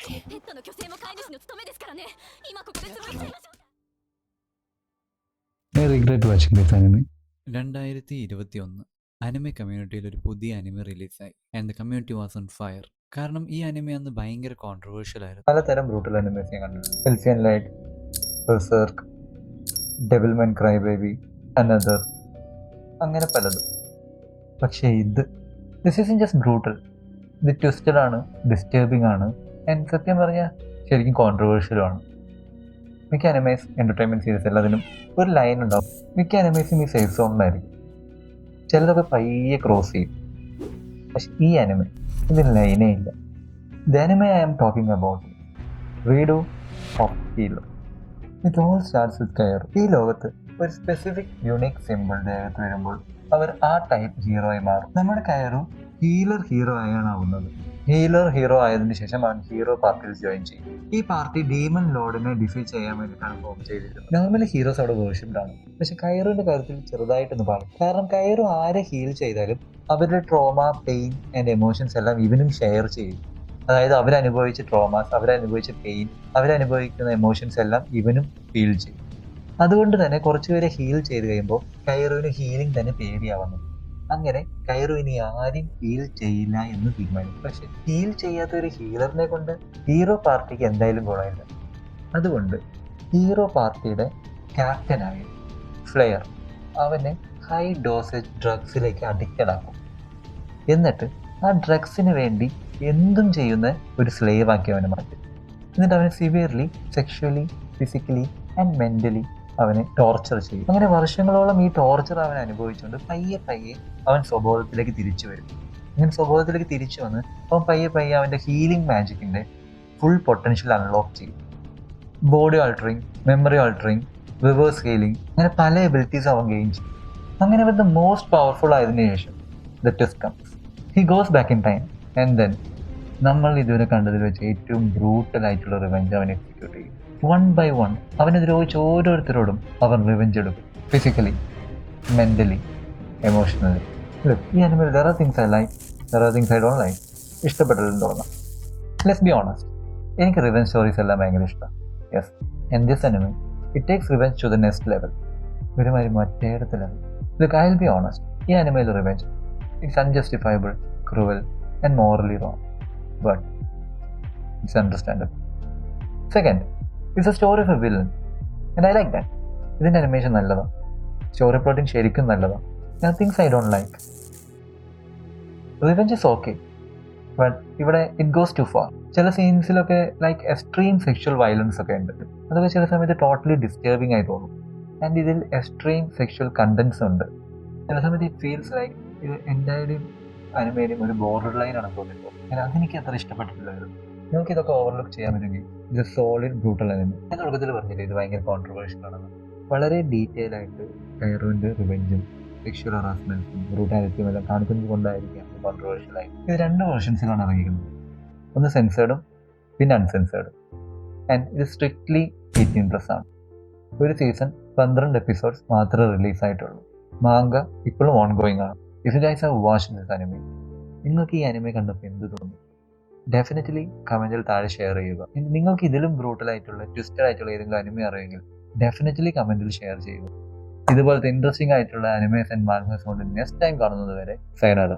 I regret watching this anime. 2021 anime കമ്മ്യൂണിറ്റിയിൽ ഒരു പുതിയ അനിമെ റിലീസായി and the community was on fire. കാരണം ഈ അനിമെ അന്ന് ഭയങ്കര കോൺട്രവേഴ്ഷ്യൽ ആയിരുന്നു. പലതരം ബ്രൂട്ടൽ അനിമേസ് ഞാൻ കണ്ടിട്ടുണ്ട്. എൽഫിയൻ ലൈറ്റ്, ബെർസെർക്ക്, ഡെവിൽമാൻ ക്രൈ ബേബി, അനദർ, അങ്ങനെ പലതും. പക്ഷേ ദിസ് ഈസ് ജസ്റ്റ് ബ്രൂട്ടൽ. ഇത് ട്വിസ്റ്റഡ് ആണ്, ഡിസ്റ്റർബിംഗ് ആണ്, ആൻഡ് സത്യം പറഞ്ഞാൽ ശരിക്കും കോൺട്രവേഴ്ഷ്യലുമാണ്. മിക്ക അനിമേസ് എൻ്റർടൈൻമെൻറ്റ് സീരീസ് എല്ലാത്തിനും ഒരു ലൈൻ ഉണ്ടാവും. മിക്ക അനിമേസും ഈ സേഫ് സോണിലായിരിക്കും. ചിലതൊക്കെ പയ്യെ ക്രോസ് ചെയ്യും. പക്ഷെ ഈ അനിമ ഇതിന് ലൈനേ ഇല്ല. The anime I am talking about redo of healer. It all starts with Keyaru. ഈ ലോകത്ത് ഒരു സ്പെസിഫിക് യൂണിക് സിമ്പിൾ ദേഹത്ത് വരുമ്പോൾ അവർ ആ ടൈപ്പ് ഹീറോയായി മാറും. നമ്മുടെ കയറു ഹീറോ ആയാണ് ആവുന്നത്. ഹീറോ ആയതിനു ശേഷം അവൻ ഹീറോ പാർട്ടിയിൽ ജോയിൻ ചെയ്യും. ഈ പാർട്ടി ഡീമൺ ലോർഡിനെ ഡിഫീറ്റ് ചെയ്യാൻ വേണ്ടിയിട്ടാണ് ഫോം ചെയ്തിരുന്നത്. നോർമലി ഹീറോസ് അവിടെ വേർഷിപ്ഡ് ആണ്. പക്ഷെ കൈറുവിന്റെ കാര്യത്തിൽ ചെറുതായിട്ടൊന്ന് പാടും. കാരണം കൈറു ആരെ ഹീൽ ചെയ്താലും അവരുടെ ട്രോമ, പെയിൻ ആൻഡ് എമോഷൻസ് എല്ലാം ഇവനും ഷെയർ ചെയ്യും. അതായത് അവരനുഭവിച്ച ട്രോമാസ്, അവരനുഭവിച്ച പെയിൻ, അവരനുഭവിക്കുന്ന എമോഷൻസ് എല്ലാം ഇവനും ഫീൽ ചെയ്യും. അതുകൊണ്ട് തന്നെ കുറച്ചുപേരെ ഹീൽ ചെയ്ത് കഴിയുമ്പോൾ കൈറുവിന് ഹീലിംഗ് തന്നെ പേടിയാവുന്നു. അങ്ങനെ കൈറു ഇനി ആരും ഹീൽ ചെയ്യില്ല എന്ന് തീരുമാനിക്കും. പക്ഷെ ഹീൽ ചെയ്യാത്ത ഒരു ഹീലറിനെ കൊണ്ട് ഹീറോ പാർട്ടിക്ക് എന്തായാലും ഗുണമില്ല. അതുകൊണ്ട് ഹീറോ പാർട്ടിയുടെ ക്യാപ്റ്റനായ ഫ്ലെയർ അവനെ ഹൈ ഡോസേജ് ഡ്രഗ്സിലേക്ക് അഡിക്റ്റഡ് ആക്കും. എന്നിട്ട് ആ ഡ്രഗ്സിന് വേണ്ടി എന്തും ചെയ്യുന്ന ഒരു സ്ലേവ് ആക്കി അവനെ മാറ്റും. എന്നിട്ട് അവനെ severely sexually, physically and mentally അവനെ ടോർച്ചർ ചെയ്യും. അങ്ങനെ വർഷങ്ങളോളം ഈ ടോർച്ചർ അവൻ അനുഭവിച്ചുകൊണ്ട് പയ്യെ അവൻ സ്വഭാവത്തിലേക്ക് തിരിച്ചു വരും. ഇങ്ങനെ സ്വഭാവത്തിലേക്ക് തിരിച്ചു വന്ന് അവൻ പയ്യെ അവൻ്റെ ഹീലിംഗ് മാജിക്കിൻ്റെ ഫുൾ പൊട്ടൻഷ്യൽ അൺലോക്ക് ചെയ്യും. Body altering, memory altering, reverse healing, അങ്ങനെ പല എബിലിറ്റീസ് അവൻ ഗെയിൻ ചെയ്യും. അങ്ങനെ അവൻ ദ മോസ്റ്റ് പവർഫുൾ ആയതിനു ശേഷം the twist comes. He goes back in time and then നമ്മൾ ഇതുവരെ കണ്ടതിൽ വെച്ച് ഏറ്റവും ബ്രൂട്ടൽ ആയിട്ടുള്ള റിവെഞ്ച് അവൻ എക്സിക്യൂട്ട് ചെയ്യും. വൺ ബൈ വൺ അവനെ ദ്രോഹിച്ച ഓരോരുത്തരോടും അവൻ റിവെഞ്ച് എടുക്കും. Physically, mentally, emotionally. ഈ animal there are things I like, there are things I don't like. ഇഷ്ടപ്പെട്ടില്ലെന്ന് തോന്നാം. ലെറ്റ്സ് ബി ഓണസ്റ്റ്, എനിക്ക് റിവെഞ്ച് സ്റ്റോറീസ് എല്ലാം ഭയങ്കര ഇഷ്ടമാണ്. Yes, and this animal it takes revenge to the next level. ഒരുമാതിരി മറ്റേടത്തെ ലെവൽ. Look, I will be honest, ഈ അനിമയിൽ revenge it's unjustifiable, cruel and morally wrong, but it's understandable. Second, it's a story of a villain and I like that. ഇതിൻ്റെ animation നല്ലതാണ്, story plotting ശരിക്കും നല്ലതാണ്. Things I don't like. Revenge is okay, but ഇവിടെ it goes to far. ചില സീൻസിലൊക്കെ like extreme sexual violence ഒക്കെ ഉണ്ട്. അതൊക്കെ ചില സമയത്ത് ടോട്ടലി ഡിസ്റ്റർബിങ് ആയി തോന്നും. ആൻഡ് ഇതിൽ എക്സ്ട്രീം സെക്ഷൽ കണ്ടൻസ് ഉണ്ട്. ചില സമയത്ത് ഇറ്റ് ഫീൽസ് ലൈക്ക് ഇത് എൻ്റയർലി അനിമേലും ഒരു ബോർഡർ ലൈനാണ് തോന്നിപ്പോൾ. അതെനിക്ക് അത്ര ഇഷ്ടപ്പെട്ടിട്ടില്ലായിരുന്നു. നിങ്ങൾക്ക് ഇതൊക്കെ ഓവർലുക്ക് ചെയ്യാൻ പറ്റുമെങ്കിൽ ഇത് സോളിഡ് ബ്രൂട്ടൽ അനിമ. ഞാൻ തുടക്കത്തിൽ പറഞ്ഞില്ലേ ഇത് ഭയങ്കര കോൺട്രവേഴ്ഷ്യൽ ആണെന്ന്. വളരെ ഡീറ്റെയിൽ ആയിട്ട് കൈറുവിൻ്റെ റിവെഞ്ചും സെക്ഷൽ ഹറാസ്മെൻറ്റും ബ്രൂട്ടാലിറ്റിയും എല്ലാം കാണിക്കുന്നത് കൊണ്ടായിരിക്കാം കോൺട്രവേഴ്ഷ്യൽ ആയി. ഇത് 2 വേർഷൻസിലാണ് ഇറങ്ങിയിരിക്കുന്നത്. ഒന്ന് സെൻസേർഡും പിന്നെ അൺസെൻസേർഡും. ആൻഡ് ഇത് സ്ട്രിക്ട്ലി 18+ ആണ്. ഒരു സീസൺ 12 എപ്പിസോഡ്സ് മാത്രമേ റിലീസായിട്ടുള്ളൂ. മാങ്ക ഇപ്പോഴും ഓൺ ഗോയിങ് ആണ്. If you guys have watched this anime, നിങ്ങൾക്ക് ഈ അനിമെ കണ്ടപ്പോൾ എന്ത് തോന്നി? ഡെഫിനറ്റ്ലി കമൻറ്റിൽ താഴെ ഷെയർ ചെയ്യുക. നിങ്ങൾക്ക് ഇതിലും ബ്രൂട്ടൽ ആയിട്ടുള്ള ട്വിസ്റ്റഡ് ആയിട്ടുള്ള ഏതെങ്കിലും അനിമെ അറിയുമെങ്കിൽ ഡെഫിനറ്റ്ലി കമൻറ്റിൽ ഷെയർ ചെയ്യുക. ഇതുപോലത്തെ ഇൻട്രസ്റ്റിംഗ് ആയിട്ടുള്ള അനിമേസ് ആൻഡ് മാംഗാസ് കൊണ്ട് നെക്സ്റ്റ് ടൈം കാണുന്നത് വരെ സൈനാദ.